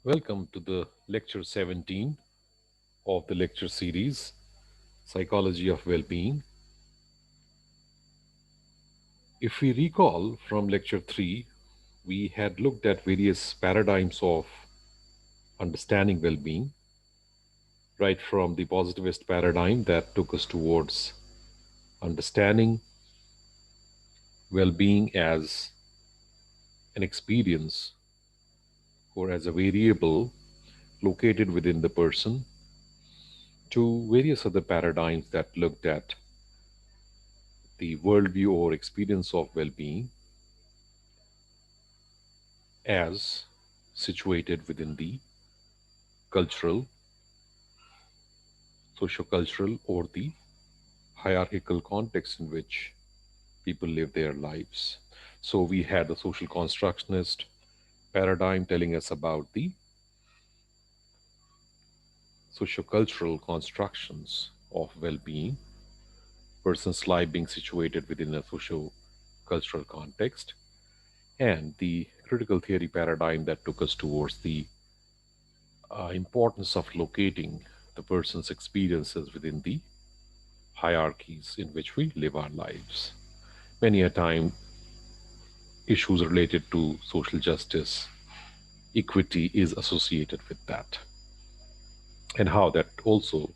Welcome to the lecture 17 of the lecture series Psychology of Well-being. If we recall from lecture 3, we had looked at various paradigms of understanding well-being, right from the positivist paradigm that took us towards understanding well-being as an experience or as a variable located within the person to various other paradigms that looked at the worldview or experience of well-being as situated within the cultural, sociocultural, or the hierarchical context in which people live their lives. So we had the social constructionist paradigm telling us about the sociocultural constructions of well-being, person's life being situated within a socio-cultural context, and the critical theory paradigm that took us towards the importance of locating the person's experiences within the hierarchies in which we live our lives. Many a time, issues related to social justice, equity is associated with that, and how that also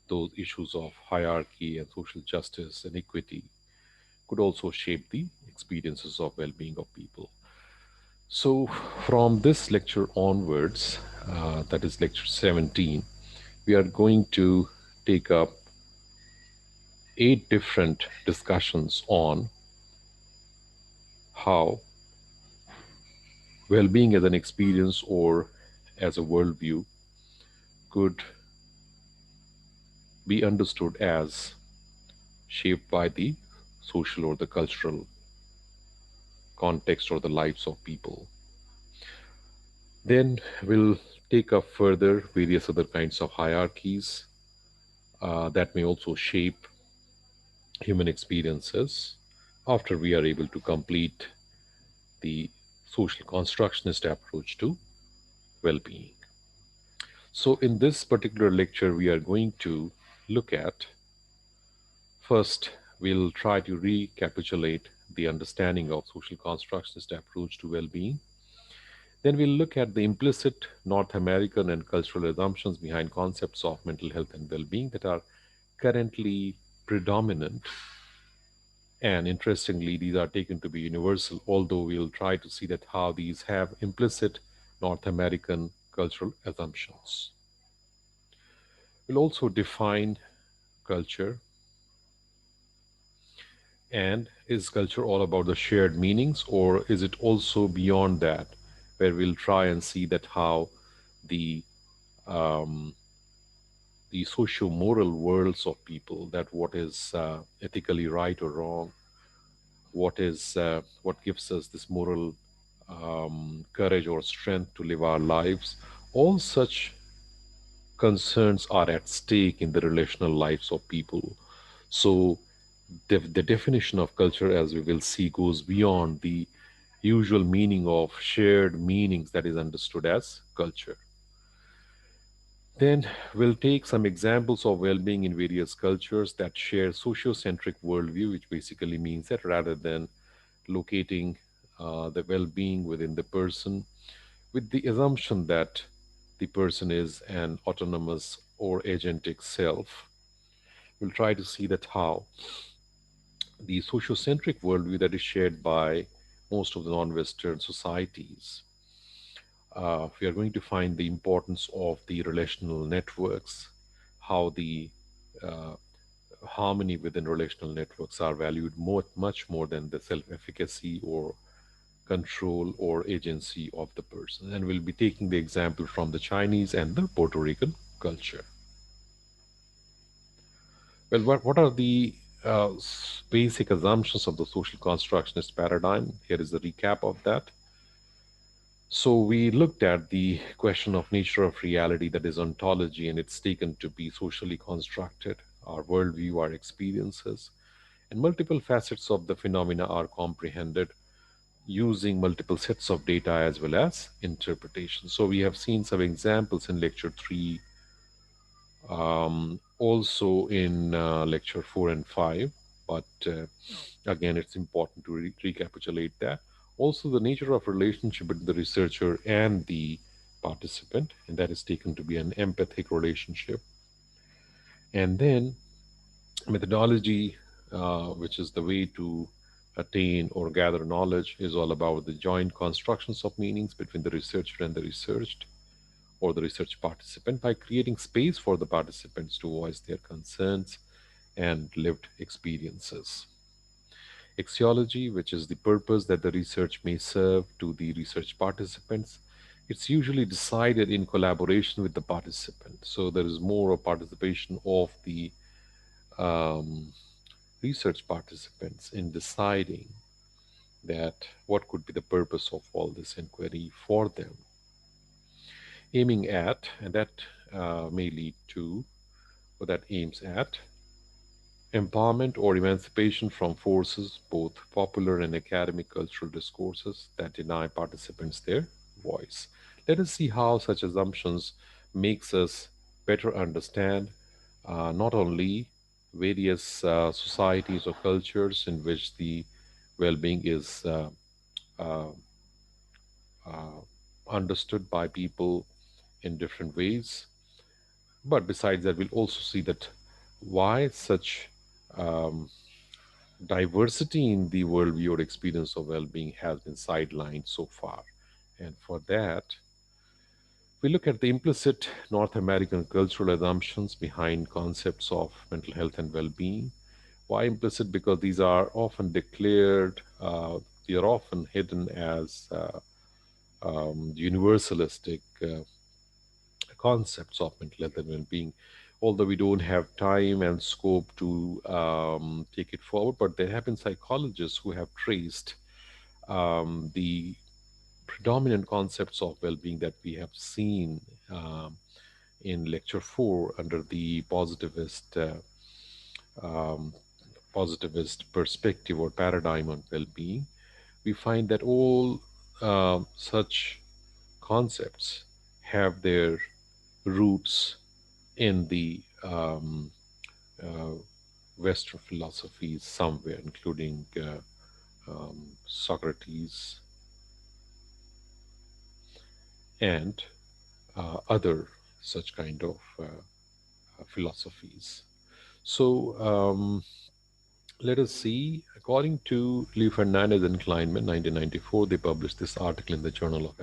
those issues of hierarchy and social justice and equity could also shape the experiences of well-being of people. So, from this lecture onwards, that is lecture 17, we are going to take up 8 different discussions on how well being as an experience or as a worldview could be understood as shaped by the social or the cultural context or the lives of people. Then we'll take up further various other kinds of hierarchies that may also shape human experiences after we are able to complete the social constructionist approach to well being. So, in this particular lecture, we are going to look at first, we'll try to recapitulate the understanding of social constructionist approach to well being. Then we'll look at the implicit North American and cultural assumptions behind concepts of mental health and well being that are currently predominant. And interestingly, these are taken to be universal, although we'll try to see that how these have implicit North American cultural assumptions. We'll also define culture. And is culture all about the shared meanings, or is it also beyond that, where we'll try and see that how the um, the socio-moral worlds of people, that what is ethically right or wrong, what gives us this moral courage or strength to live our lives, all such concerns are at stake in the relational lives of people. So the definition of culture, as we will see, goes beyond the usual meaning of shared meanings that is understood as culture. Then we'll take some examples of well-being in various cultures that share sociocentric worldview, which basically means that rather than locating the well-being within the person with the assumption that the person is an autonomous or agentic self, we'll try to see that how the sociocentric worldview that is shared by most of the non-Western societies. We are going to find the importance of the relational networks, how the uh, harmony within relational networks are valued much more than the self-efficacy or control or agency of the person. And we'll be taking the example from the Chinese and the Puerto Rican culture. Well, what are the basic assumptions of the social constructionist paradigm? Here is a recap of that. So we looked at the question of nature of reality, that is ontology, and it's taken to be socially constructed, our worldview, our experiences, and multiple facets of the phenomena are comprehended using multiple sets of data as well as interpretation. So we have seen some examples in lecture 3, also in lecture 4 and 5, but again, it's important to recapitulate that. Also, the nature of relationship between the researcher and the participant, and that is taken to be an empathic relationship. And then methodology, which is the way to attain or gather knowledge, is all about the joint constructions of meanings between the researcher and the researched or the research participant by creating space for the participants to voice their concerns and lived experiences. Axiology, which is the purpose that the research may serve to the research participants, it's usually decided in collaboration with the participant. So there is more of participation of the um, research participants in deciding that what could be the purpose of all this inquiry for them, aiming at, and that may lead to, or that aims at, empowerment or emancipation from forces, both popular and academic cultural discourses that deny participants their voice. Let us see how such assumptions makes us better understand not only various societies or cultures in which the well-being is uh, uh, understood by people in different ways, but besides that, we'll also see that why such um, diversity in the worldview or experience of well being has been sidelined so far. And for that, we look at the implicit North American cultural assumptions behind concepts of mental health and well being. Why implicit? Because these are often declared, they are often hidden as universalistic concepts of mental health and well being. Although we don't have time and scope to take it forward, but there have been psychologists who have traced the predominant concepts of well-being that we have seen in lecture 4 under the um, positivist perspective or paradigm on well-being. We find that all such concepts have their roots in the uh, Western philosophies somewhere, including Socrates and other such kind of philosophies. So let us see. According to Lee Fernandez and Kleinman, 1994, they published this article in the Journal of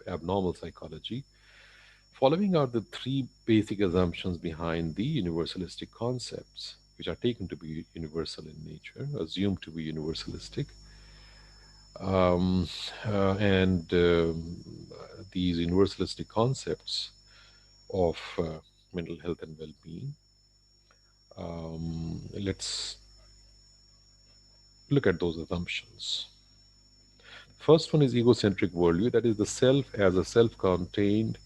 Abnormal Psychology. Following are the three basic assumptions behind the universalistic concepts, which are taken to be universal in nature, assumed to be universalistic. Um, and these universalistic concepts of mental health and well being. Let's look at those assumptions. First one is egocentric worldview, that is, the self as a self contained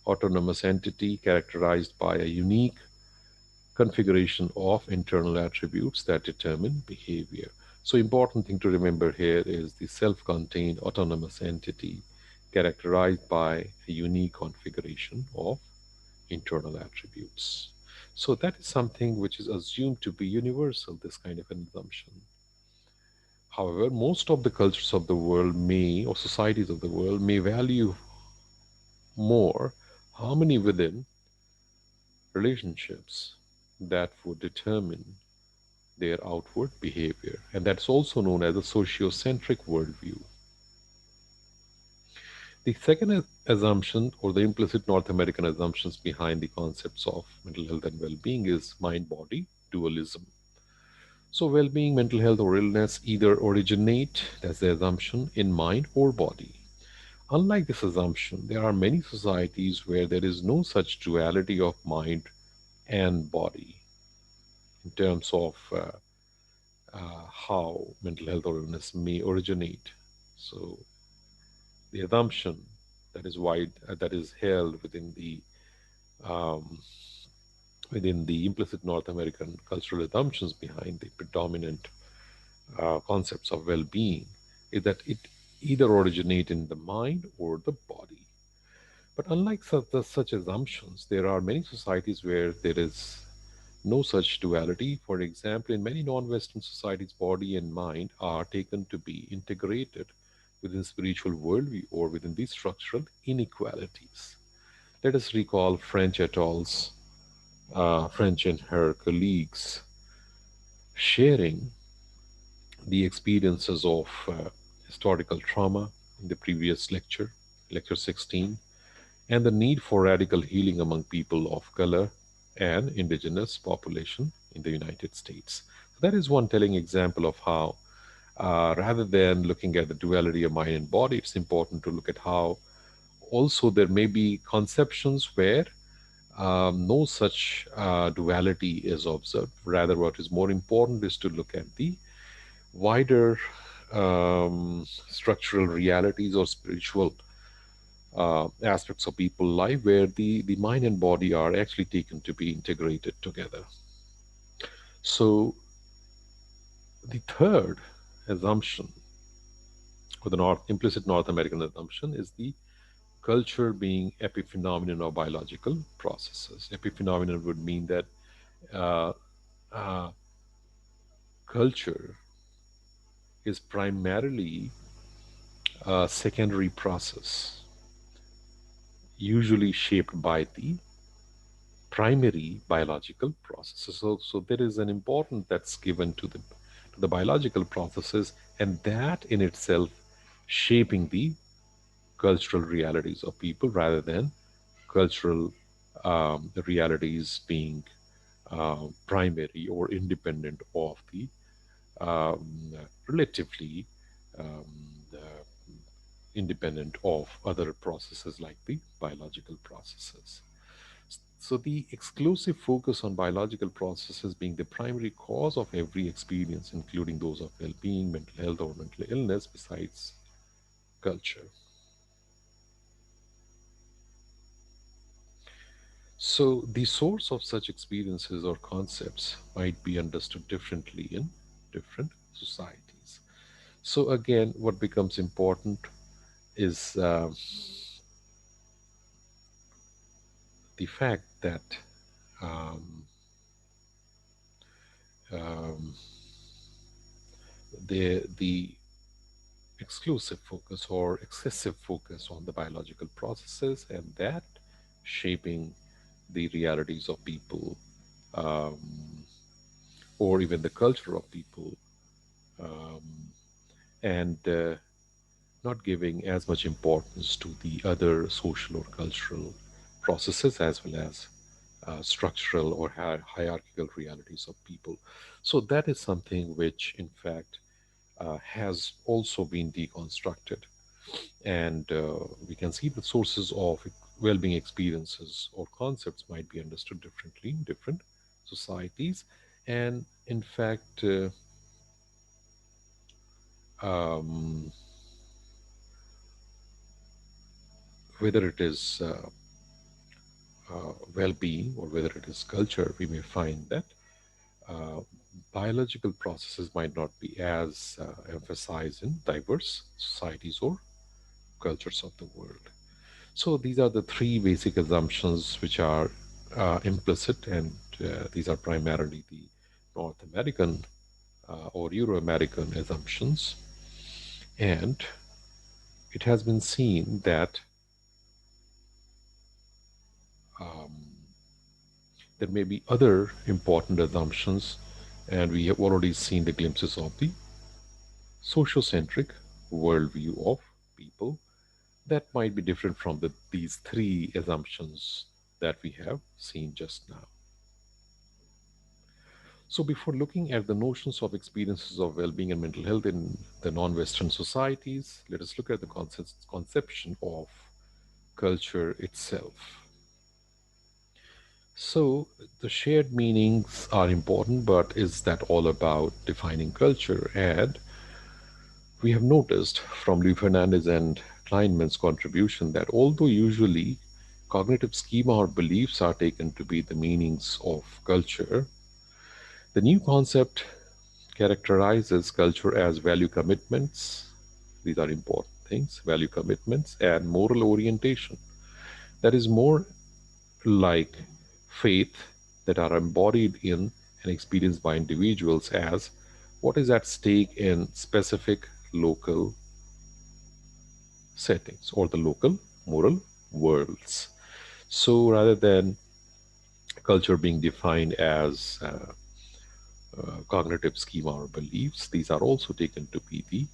autonomous entity characterized by a unique configuration of internal attributes that determine behavior. So, important thing to remember here is the self contained autonomous entity characterized by a unique configuration of internal attributes. So, that is something which is assumed to be universal, this kind of an assumption. However, most of the cultures of the world may, or societies of the world, may value more harmony within relationships that would determine their outward behavior. And that's also known as a sociocentric worldview. The second assumption, or the implicit North American assumptions behind the concepts of mental health and well being, is mind body dualism. So, well being, mental health, or illness either originate, that's the assumption, in mind or body. Unlike this assumption, there are many societies where there is no such duality of mind and body in terms of how mental health or illness may originate. So, the assumption that is that is held um, within the implicit North American cultural assumptions behind the predominant concepts of well-being is that it either originate in the mind or the body. But unlike such assumptions, there are many societies where there is no such duality. For example, in many non Western societies, body and mind are taken to be integrated within spiritual worldview or within these structural inequalities. Let us recall French et al.'s, French and her colleagues sharing the experiences of historical trauma in the previous lecture, lecture 16, and the need for radical healing among people of color and indigenous population in the United States. So that is one telling example of how, rather than looking at the duality of mind and body, it's important to look at how also there may be conceptions where no such duality is observed. Rather, what is more important is to look at the wider structural realities or spiritual aspects of people's life where the mind and body are actually taken to be integrated together. So the third assumption, or the implicit North American assumption, is the culture being epiphenomenon of biological processes. Epiphenomenon would mean that uh, uh, culture is primarily a secondary process, usually shaped by the primary biological processes. So there is an importance that's given to the biological processes, and that in itself shaping the cultural realities of people rather than cultural realities being primary or independent of the relatively um, uh, independent of other processes like the biological processes. So, the exclusive focus on biological processes being the primary cause of every experience, including those of well being, mental health, or mental illness, besides culture. So, the source of such experiences or concepts might be understood differently in different societies. So, again, what becomes important is the fact that um, um, the exclusive focus or excessive focus on the biological processes and that shaping the realities of people, um, or even the culture of people, um, and not giving as much importance to the other social or cultural processes as well as structural or hierarchical realities of people. So that is something which, in fact, has also been deconstructed. And we can see the sources of well being experiences or concepts might be understood differently in different societies. And in fact, um, whether it is well being or whether it is culture, we may find that uh, biological processes might not be as emphasized in diverse societies or cultures of the world. So these are the three basic assumptions which are implicit, and these are primarily the North American or Euro American assumptions. And it has been seen that um, there may be other important assumptions, and we have already seen the glimpses of the sociocentric worldview of people that might be different from these three assumptions that we have seen just now. So, before looking at the notions of experiences of well being and mental health in the non Western societies, let us look at the conception of culture itself. So, the shared meanings are important, but is that all about defining culture? And we have noticed from Louis Fernandez and Kleinman's contribution that although usually cognitive schema or beliefs are taken to be the meanings of culture, the new concept characterizes culture as value commitments, These are important things: value commitments and moral orientation. That is more like faith that are embodied in and experienced by individuals as what is at stake in specific local settings or the local moral worlds. So rather than culture being defined as cognitive schema or beliefs, these are also taken to be the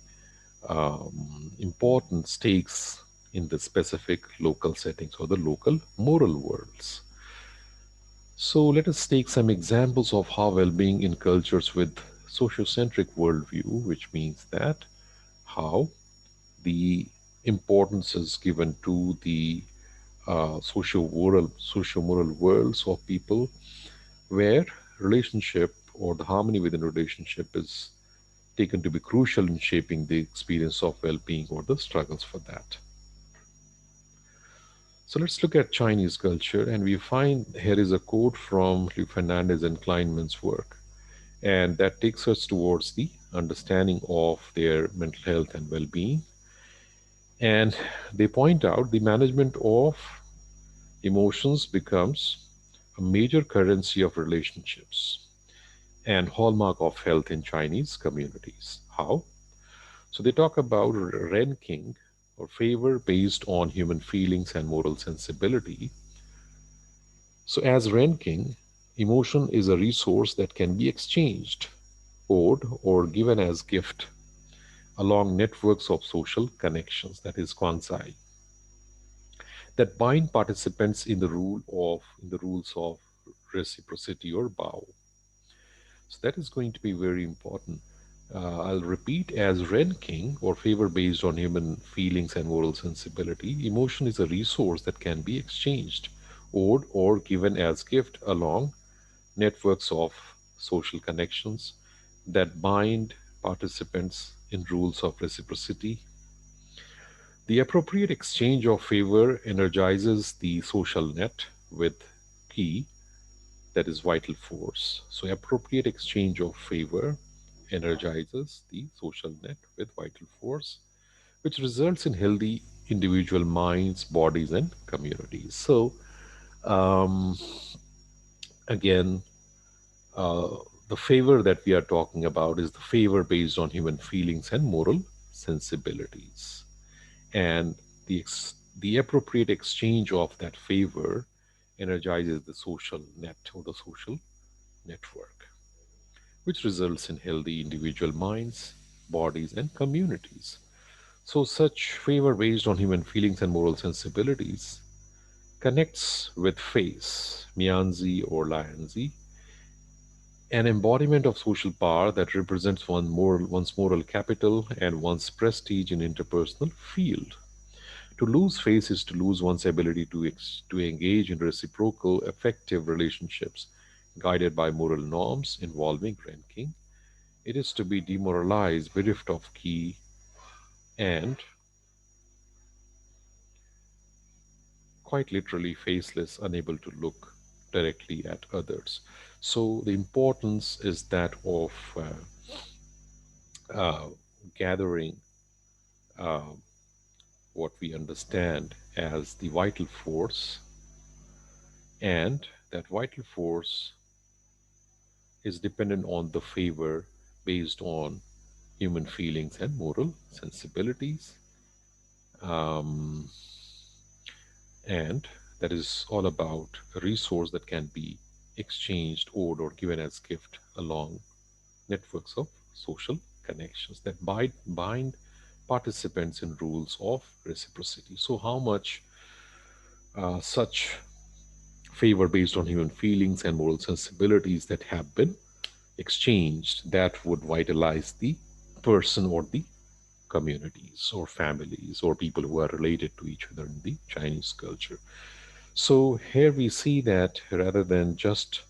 important stakes in the specific local settings or the local moral worlds. So let us take some examples of how well-being in cultures with sociocentric worldview, which means that how the importance is given to the socio-moral worlds of people, where relationship or the harmony within relationship is taken to be crucial in shaping the experience of well-being or the struggles for that. So let's look at Chinese culture, and we find here is a quote from Liu Fernandez and Kleinman's work, and that takes us towards the understanding of their mental health and well-being. And they point out the management of emotions becomes a major currency of relationships and hallmark of health in Chinese communities. How? So they talk about ranking or favor based on human feelings and moral sensibility. So as ranking, emotion is a resource that can be exchanged, owed, or given as gift along networks of social connections, that is quanzai, that bind participants in the rules of reciprocity or bow. So that is going to be very important. I'll repeat: as ranking or favor based on human feelings and moral sensibility, emotion is a resource that can be exchanged, owed, or given as gift along networks of social connections that bind participants in rules of reciprocity. The appropriate exchange of favor energizes the social net with key, that is vital force. So, appropriate exchange of favor energizes the social net with vital force, which results in healthy individual minds, bodies, and communities. So, um, again, uh, the favor that we are talking about is the favor based on human feelings and moral sensibilities. And the appropriate exchange of that favor energizes the social net or the social network, which results in healthy individual minds, bodies, and communities. So, such favor based on human feelings and moral sensibilities connects with face, Mianzi or Lianzi, an embodiment of social power that represents one's moral capital and one's prestige in interpersonal field. To lose face is to lose one's ability to engage in reciprocal, effective relationships guided by moral norms involving ranking. It is to be demoralized, bereft of key, and quite literally faceless, unable to look directly at others. So the importance is that of uh, gathering uh, what we understand as the vital force, and that vital force is dependent on the favor based on human feelings and moral sensibilities. Um, and that is all about a resource that can be exchanged, owed, or given as gift along networks of social connections that bind participants in rules of reciprocity. So, how much such favor based on human feelings and moral sensibilities that have been exchanged that would vitalize the person or the communities or families or people who are related to each other in the Chinese culture. So here we see that rather than just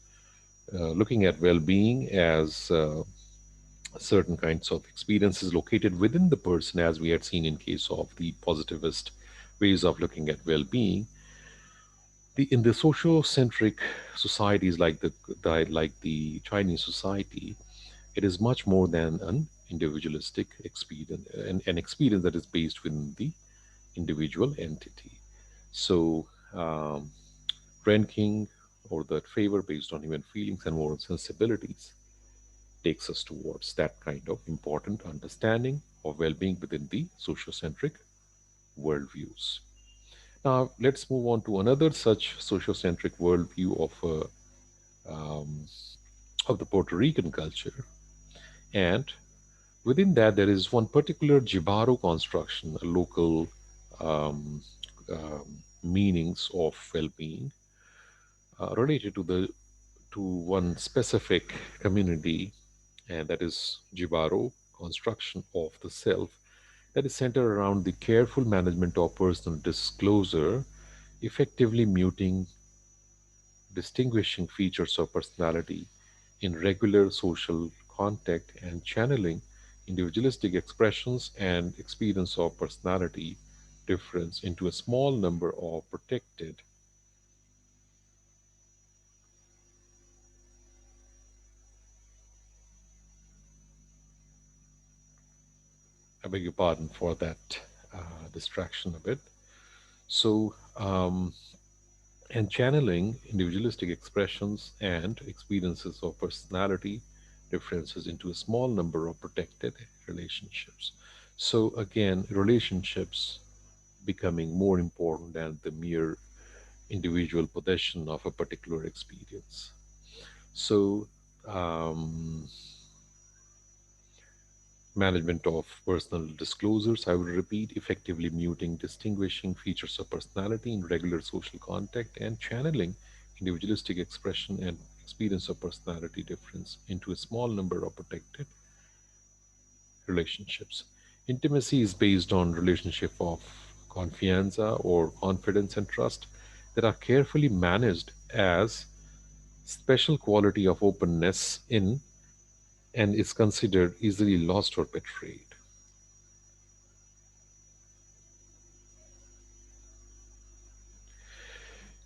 looking at well-being as certain kinds of experiences located within the person, as we had seen in case of the positivist ways of looking at well-being, in the sociocentric societies like the Chinese society, it is much more than an individualistic experience, an experience that is based within the individual entity. So, ranking or that favor based on human feelings and moral sensibilities takes us towards that kind of important understanding of well being within the sociocentric worldviews. Now, let's move on to another such sociocentric worldview of the Puerto Rican culture. And within that, there is one particular Jibaro construction, a local um, meanings of well being related to one specific community, and that is Jibaro construction of the self that is centered around the careful management of personal disclosure, effectively muting distinguishing features of personality in regular social contact and channeling individualistic expressions and experience of personality difference into a small number of protected, I beg your pardon for that distraction a bit. So, and channeling individualistic expressions and experiences of personality differences into a small number of protected relationships. So, again, relationships becoming more important than the mere individual possession of a particular experience. So, um, management of personal disclosures, I will repeat, effectively muting distinguishing features of personality in regular social contact and channeling individualistic expression and experience of personality difference into a small number of protected relationships. Intimacy is based on relationship of confianza or confidence and trust that are carefully managed as special quality of openness in and is considered easily lost or betrayed.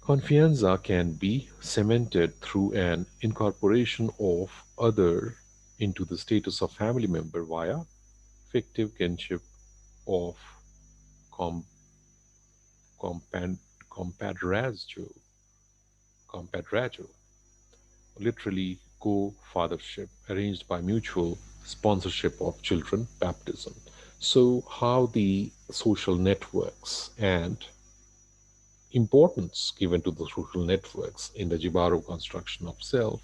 Confianza can be cemented through an incorporation of other into the status of family member via fictive kinship of com- compad- compadrazgo, compadrazgo, literally co-fathership, arranged by mutual sponsorship of children baptism. So, how the social networks and importance given to the social networks in the Jibaro construction of self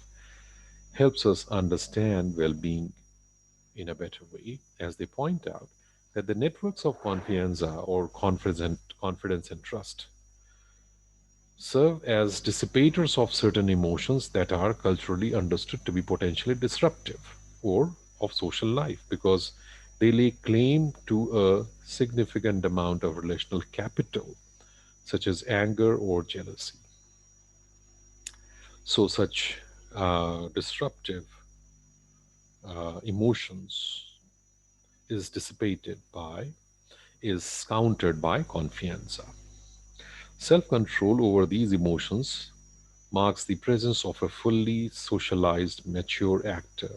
helps us understand well being in a better way, as they point out that the networks of confianza or confidence and trust serve as dissipators of certain emotions that are culturally understood to be potentially disruptive or of social life because they lay claim to a significant amount of relational capital, such as anger or jealousy. So, such disruptive emotions is dissipated by, is countered by confianza. Self control over these emotions marks the presence of a fully socialized, mature actor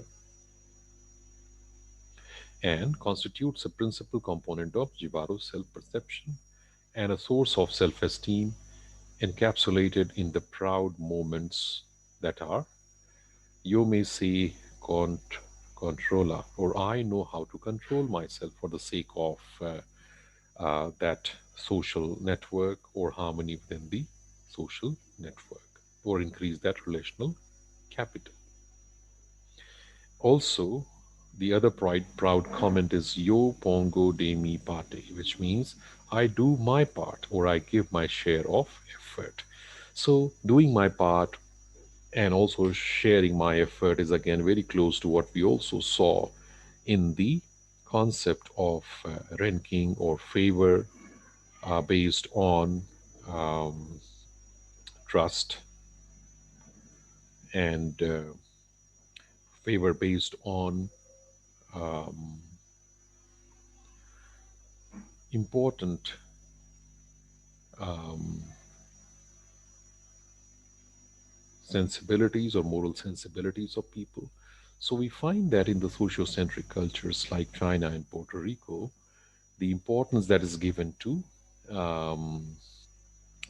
and constitutes a principal component of Jivaro's self perception and a source of self esteem encapsulated in the proud moments that are, you may say, controller, or I know how to control myself for the sake of that social network or harmony within the social network or increase that relational capital. Also, the other proud comment is Yo pongo de mi parte, which means I do my part or I give my share of effort. So, doing my part and also sharing my effort is again very close to what we also saw in the concept of ranking or favor based on um, trust and favor based on um, important um, sensibilities or moral sensibilities of people. So we find that in the sociocentric cultures like China and Puerto Rico, the importance that is given to um,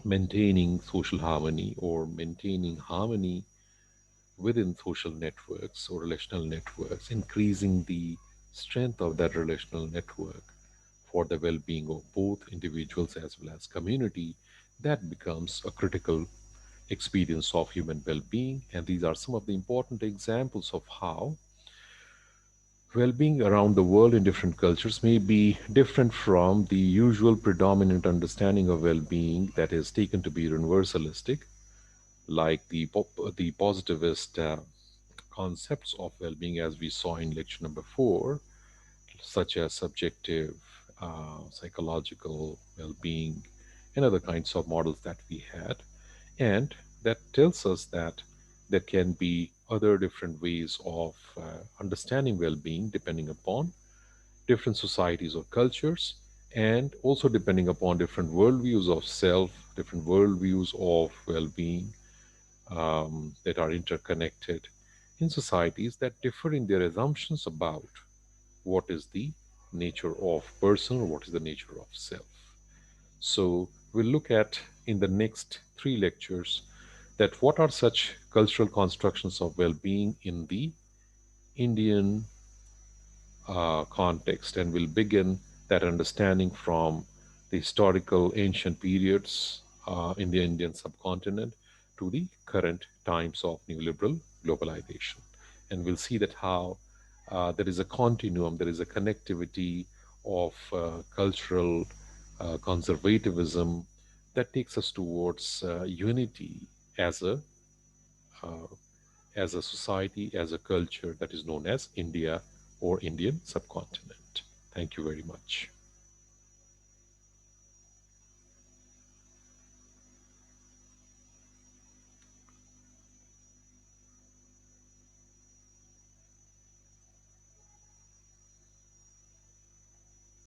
maintaining social harmony or maintaining harmony within social networks or relational networks, increasing the strength of that relational network for the well being of both individuals as well as community, that becomes a critical experience of human well being. And these are some of the important examples of how well being around the world in different cultures may be different from the usual predominant understanding of well being that is taken to be universalistic, like the positivist concepts of well-being as we saw in lecture number 4, such as subjective psychological well-being and other kinds of models that we had, and that tells us that there can be other different ways of understanding well-being depending upon different societies or cultures, and also depending upon different worldviews of self, different worldviews of well-being that are interconnected in societies that differ in their assumptions about what is the nature of person or what is the nature of self. So we'll look at in the next 3 lectures that what are such cultural constructions of well-being in the Indian context, and we'll begin that understanding from the historical ancient periods in the Indian subcontinent to the current times of neoliberal globalization. And we'll see that how there is a continuum, there is a connectivity of cultural conservatism that takes us towards unity as a uh, as a society, as a culture that is known as India or Indian subcontinent. Thank you very much.